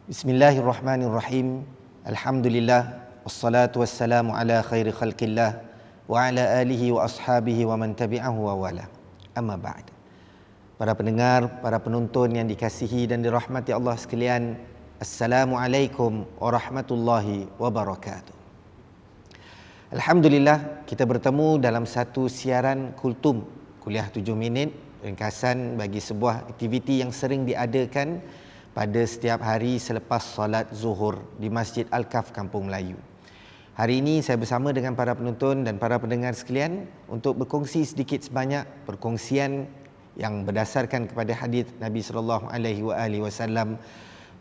Bismillahirrahmanirrahim. Alhamdulillah, wassalatu wassalamu ala khairi khalqillah wa ala alihi wa ashabihi wa man tabi'ahu wa wala. Amma ba'd. Para pendengar, para penonton yang dikasihi dan dirahmati Allah sekalian, Assalamualaikum warahmatullahi wabarakatuh. Alhamdulillah, kita bertemu dalam satu siaran Kultum, kuliah 7 minit, ringkasan bagi sebuah aktiviti yang sering diadakan pada setiap hari selepas solat zuhur di Masjid Al-Kaf Kampung Melayu. Hari ini saya bersama dengan para penonton dan para pendengar sekalian untuk berkongsi sedikit sebanyak perkongsian yang berdasarkan kepada hadis Nabi SAW,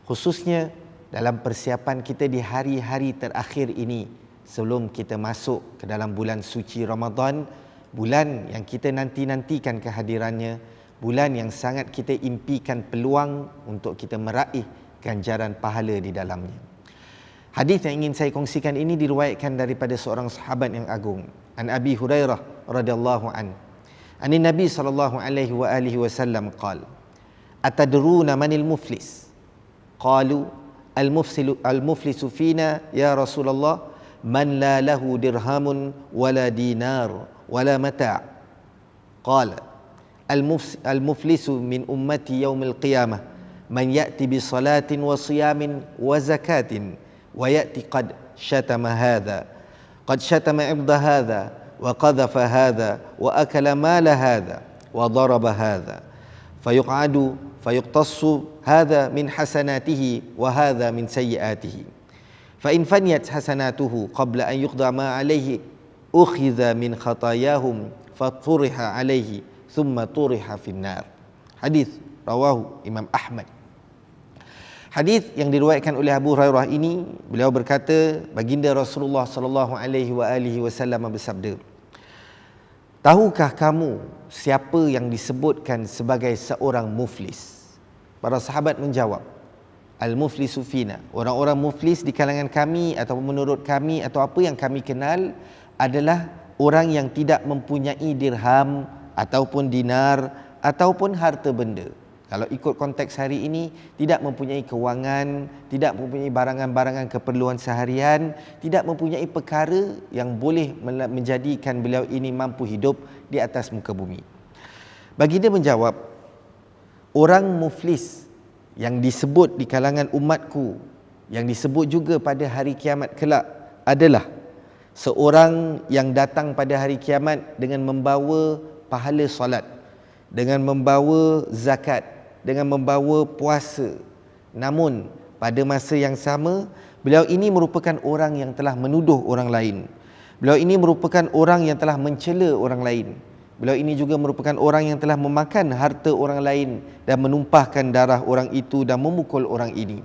khususnya dalam persiapan kita di hari-hari terakhir ini sebelum kita masuk ke dalam bulan suci Ramadan, bulan yang kita nanti-nantikan kehadirannya, bulan yang sangat kita impikan peluang untuk kita meraih ganjaran pahala di dalamnya. Hadis yang ingin saya kongsikan ini diriwayatkan daripada seorang sahabat yang agung, an Abi Hurairah radhiyallahu an. An Nabi sallallahu alaihi wa alihi wasallam qala: "Atadruna manil muflis?" Qalu: "Al-muflisu fina ya Rasulullah man la lahu dirhamun wala dinar wala mata'." Qala: "Al-muflisu min ummati yaumil qiyamah man ya'ti bi salatin wa siyamin wa zakatin wa ya'ti qad syatama hadha ibda hadha wa qadhafa hadha wa akala mala hadha wa daraba hadha fayuq'adu fayuqtassu hadha min hasanatihi wa hadha min sayyiatihi fa in faniyat hasanatuhu qabla an yuqda ma alayhi ukhidha min khatayahum faturiha alayhi thumma turiha finnar." Hadis rawahu Imam Ahmad. Hadis yang diriwayatkan oleh Abu Hurairah ini, beliau berkata, baginda Rasulullah sallallahu alaihi wasallam bersabda, "Tahukah kamu siapa yang disebutkan sebagai seorang muflis?" Para sahabat menjawab, "Al-muflisu fina." Orang-orang muflis di kalangan kami atau menurut kami atau apa yang kami kenal adalah orang yang tidak mempunyai dirham ataupun dinar ataupun harta benda. Kalau ikut konteks hari ini, tidak mempunyai kewangan, tidak mempunyai barangan-barangan keperluan seharian, tidak mempunyai perkara yang boleh menjadikan beliau ini mampu hidup di atas muka bumi. Baginda menjawab, orang muflis yang disebut di kalangan umatku, yang disebut juga pada hari kiamat kelak adalah seorang yang datang pada hari kiamat dengan membawa pahala solat, dengan membawa zakat, dengan membawa puasa. Namun pada masa yang sama, beliau ini merupakan orang yang telah menuduh orang lain. Beliau ini merupakan orang yang telah mencela orang lain. Beliau ini juga merupakan orang yang telah memakan harta orang lain dan menumpahkan darah orang itu dan memukul orang ini.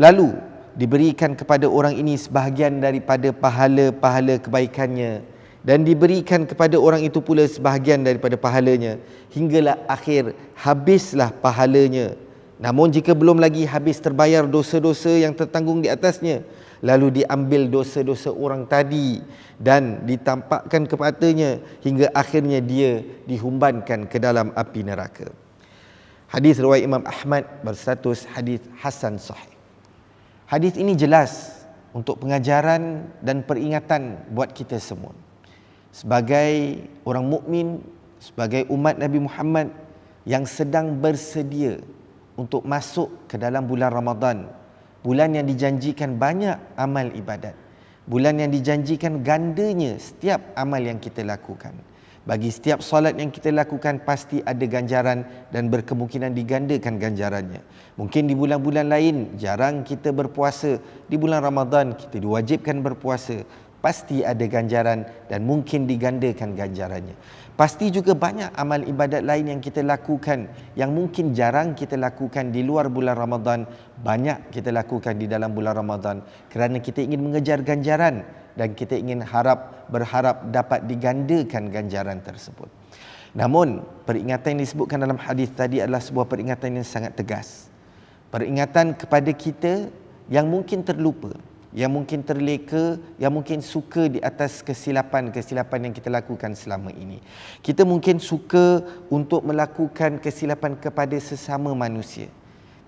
Lalu diberikan kepada orang ini sebahagian daripada pahala-pahala kebaikannya, dan diberikan kepada orang itu pula sebahagian daripada pahalanya, hinggalah akhir habislah pahalanya. Namun jika belum lagi habis terbayar dosa-dosa yang tertanggung di atasnya, lalu diambil dosa-dosa orang tadi dan ditampakkan kepadanya hingga akhirnya dia dihumbankan ke dalam api neraka. Hadis riwayat Imam Ahmad berstatus hadis hasan sahih. Hadis ini jelas untuk pengajaran dan peringatan buat kita semua. Sebagai orang mukmin, sebagai umat Nabi Muhammad yang sedang bersedia untuk masuk ke dalam bulan Ramadan, bulan yang dijanjikan banyak amal ibadat, bulan yang dijanjikan gandanya setiap amal yang kita lakukan. Bagi setiap solat yang kita lakukan pasti ada ganjaran dan berkemungkinan digandakan ganjarannya. Mungkin di bulan-bulan lain jarang kita berpuasa, di bulan Ramadan kita diwajibkan berpuasa, pasti ada ganjaran dan mungkin digandakan ganjarannya. Pasti juga banyak amal ibadat lain yang kita lakukan yang mungkin jarang kita lakukan di luar bulan Ramadan, banyak kita lakukan di dalam bulan Ramadan kerana kita ingin mengejar ganjaran dan kita ingin berharap dapat digandakan ganjaran tersebut. Namun peringatan yang disebutkan dalam hadis tadi adalah sebuah peringatan yang sangat tegas. Peringatan kepada kita yang mungkin terlupa, yang mungkin terleka, yang mungkin suka di atas kesilapan-kesilapan yang kita lakukan selama ini. Kita mungkin suka untuk melakukan kesilapan kepada sesama manusia.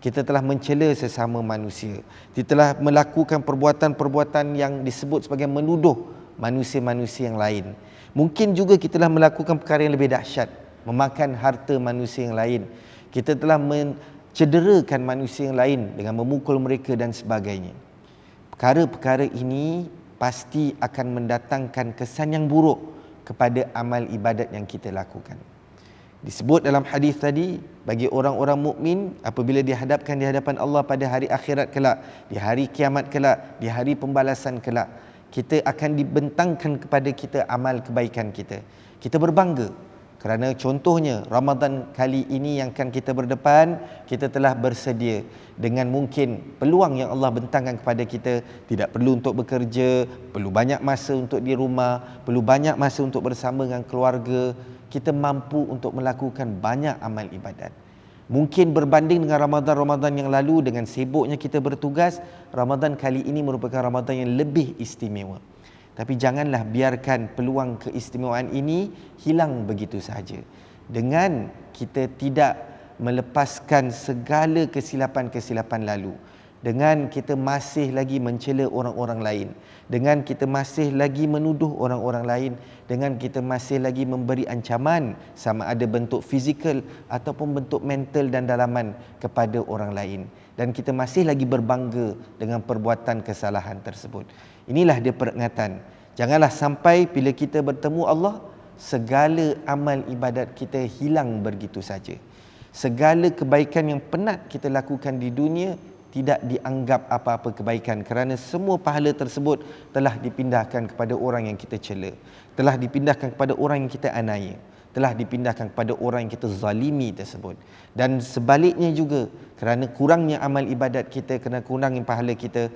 Kita telah mencela sesama manusia. Kita telah melakukan perbuatan-perbuatan yang disebut sebagai menuduh manusia-manusia yang lain. Mungkin juga kita telah melakukan perkara yang lebih dahsyat, memakan harta manusia yang lain. Kita telah mencederakan manusia yang lain dengan memukul mereka dan sebagainya. Perkara-perkara ini pasti akan mendatangkan kesan yang buruk kepada amal ibadat yang kita lakukan. Disebut dalam hadis tadi, bagi orang-orang mukmin apabila dihadapkan di hadapan Allah pada hari akhirat kelak, di hari kiamat kelak, di hari pembalasan kelak, kita akan dibentangkan kepada kita amal kebaikan kita. Kita berbangga kerana contohnya Ramadan kali ini yang akan kita berdepan, kita telah bersedia dengan mungkin peluang yang Allah bentangkan kepada kita. Tidak perlu untuk bekerja, perlu banyak masa untuk di rumah, perlu banyak masa untuk bersama dengan keluarga. Kita mampu untuk melakukan banyak amal ibadat. Mungkin berbanding dengan Ramadan-Ramadan yang lalu, dengan sibuknya kita bertugas, Ramadan kali ini merupakan Ramadan yang lebih istimewa. Tapi janganlah biarkan peluang keistimewaan ini hilang begitu sahaja. Dengan kita tidak melepaskan segala kesilapan-kesilapan lalu, dengan kita masih lagi mencela orang-orang lain, dengan kita masih lagi menuduh orang-orang lain, dengan kita masih lagi memberi ancaman sama ada bentuk fizikal ataupun bentuk mental dan dalaman kepada orang lain, dan kita masih lagi berbangga dengan perbuatan kesalahan tersebut. Inilah dia peringatan. Janganlah sampai bila kita bertemu Allah, segala amal ibadat kita hilang begitu saja. Segala kebaikan yang penat kita lakukan di dunia tidak dianggap apa-apa kebaikan, kerana semua pahala tersebut telah dipindahkan kepada orang yang kita cela, telah dipindahkan kepada orang yang kita aniaya, telah dipindahkan kepada orang yang kita zalimi tersebut. Dan sebaliknya juga, kerana kurangnya amal ibadat kita, kerana kurangnya pahala kita,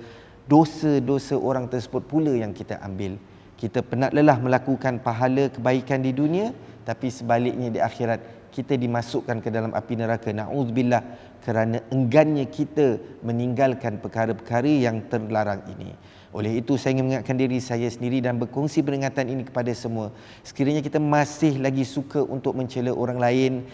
dosa-dosa orang tersebut pula yang kita ambil. Kita penat lelah melakukan pahala kebaikan di dunia, tapi sebaliknya di akhirat kita dimasukkan ke dalam api neraka. Na'udzubillah, kerana enggannya kita meninggalkan perkara-perkara yang terlarang ini. Oleh itu saya ingin mengingatkan diri saya sendiri dan berkongsi peringatan ini kepada semua. Sekiranya kita masih lagi suka untuk mencela orang lain,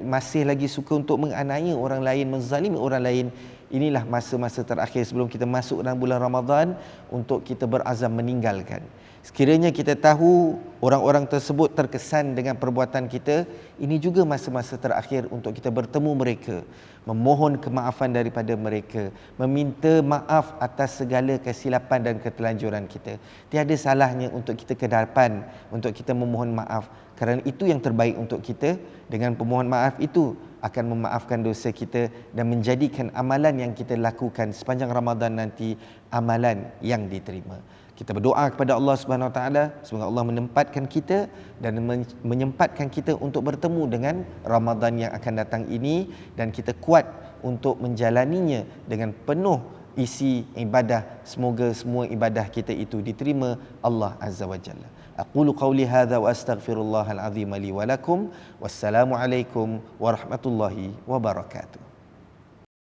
masih lagi suka untuk menganiaya orang lain, menzalimi orang lain, inilah masa-masa terakhir sebelum kita masuk dalam bulan Ramadan untuk kita berazam meninggalkan. Sekiranya kita tahu orang-orang tersebut terkesan dengan perbuatan kita, ini juga masa-masa terakhir untuk kita bertemu mereka, memohon kemaafan daripada mereka, meminta maaf atas segala kesilapan dan ketelanjuran kita. Tiada salahnya untuk kita ke depan, untuk kita memohon maaf, kerana itu yang terbaik untuk kita. Dengan pemohon maaf itu akan memaafkan dosa kita dan menjadikan amalan yang kita lakukan sepanjang Ramadan nanti amalan yang diterima. Kita berdoa kepada Allah Subhanahu Wa Taala, semoga Allah menempatkan kita dan menyempatkan kita untuk bertemu dengan Ramadan yang akan datang ini, dan kita kuat untuk menjalaninya dengan penuh isi ibadah. Semoga semua ibadah kita itu diterima Allah Azza wa Jalla. Aqulu qawli hadza wa astaghfirullahal azim li wa lakum. Wassalamu alaikum warahmatullahi wabarakatuh.